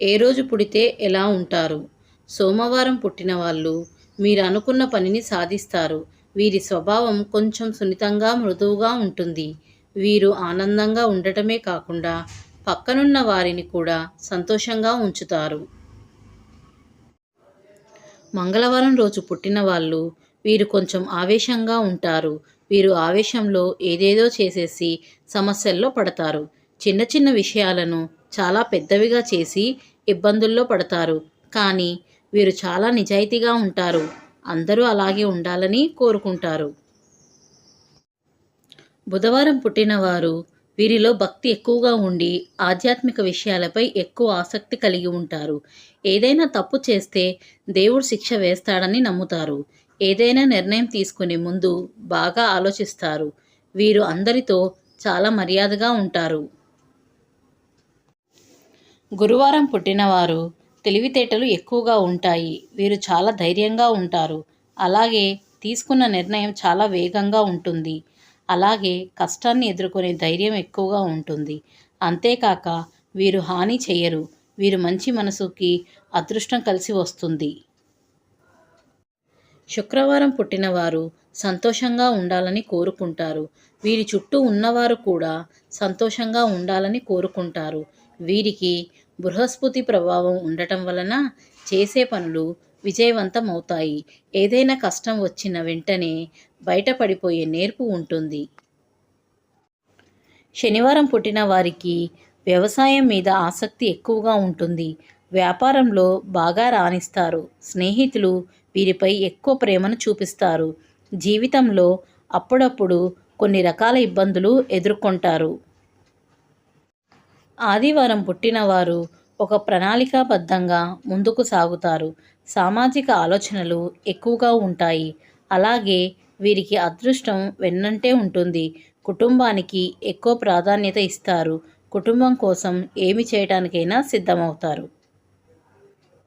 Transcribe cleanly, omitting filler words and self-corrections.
ఏ రోజు పుడితే ఎలా ఉంటారు? సోమవారం పుట్టిన వాళ్ళు మీరు అనుకున్న పనిని సాధిస్తారు. వీరి స్వభావం కొంచెం సున్నితంగా, మృదువుగా ఉంటుంది. వీరు ఆనందంగా ఉండటమే కాకుండా పక్కనున్న వారిని కూడా సంతోషంగా ఉంచుతారు. మంగళవారం రోజు పుట్టిన వాళ్ళు వీరు కొంచెం ఆవేశంగా ఉంటారు. వీరు ఆవేశంలో ఏదేదో చేసేసి సమస్యల్లో పడతారు. చిన్న చిన్న విషయాలను చాలా పెద్దవిగా చేసి ఇబ్బందుల్లో పడతారు. కానీ వీరు చాలా నిజాయితీగా ఉంటారు. అందరూ అలాగే ఉండాలని కోరుకుంటారు. బుధవారం పుట్టినవారు వీరిలో భక్తి ఎక్కువగా ఉండి ఆధ్యాత్మిక విషయాలపై ఎక్కువ ఆసక్తి కలిగి ఉంటారు. ఏదైనా తప్పు చేస్తే దేవుడు శిక్ష వేస్తాడని నమ్ముతారు. ఏదైనా నిర్ణయం తీసుకునే ముందు బాగా ఆలోచిస్తారు. వీరు అందరితో చాలా మర్యాదగా ఉంటారు. గురువారం పుట్టినవారు తెలివితేటలు ఎక్కువగా ఉంటాయి. వీరు చాలా ధైర్యంగా ఉంటారు. అలాగే తీసుకున్న నిర్ణయం చాలా వేగంగా ఉంటుంది. అలాగే కష్టాన్ని ఎదుర్కొనే ధైర్యం ఎక్కువగా ఉంటుంది. అంతేకాక వీరు హాని చెయ్యరు. వీరు మంచి మనసుకి అదృష్టం కలిసి వస్తుంది. శుక్రవారం పుట్టినవారు సంతోషంగా ఉండాలని కోరుకుంటారు. వీరి చుట్టూ ఉన్నవారు కూడా సంతోషంగా ఉండాలని కోరుకుంటారు. వీరికి బృహస్పతి ప్రభావం ఉండటం వలన చేసే పనులు విజయవంతమవుతాయి. ఏదైనా కష్టం వచ్చిన వెంటనే బయటపడిపోయే నేర్పు ఉంటుంది. శనివారం పుట్టిన వారికి వ్యవసాయం మీద ఆసక్తి ఎక్కువగా ఉంటుంది. వ్యాపారంలో బాగా రాణిస్తారు. స్నేహితులు వీరిపై ఎక్కువ ప్రేమను చూపిస్తారు. జీవితంలో అప్పుడప్పుడు కొన్ని రకాల ఇబ్బందులు ఎదుర్కొంటారు. ఆదివారం పుట్టినవారు ఒక ప్రణాళికాబద్ధంగా ముందుకు సాగుతారు. సామాజిక ఆలోచనలు ఎక్కువగా ఉంటాయి. అలాగే వీరికి అదృష్టం వెన్నంటే ఉంటుంది. కుటుంబానికి ఎక్కువ ప్రాధాన్యత ఇస్తారు. కుటుంబం కోసం ఏమి చేయటానికైనా సిద్ధమవుతారు.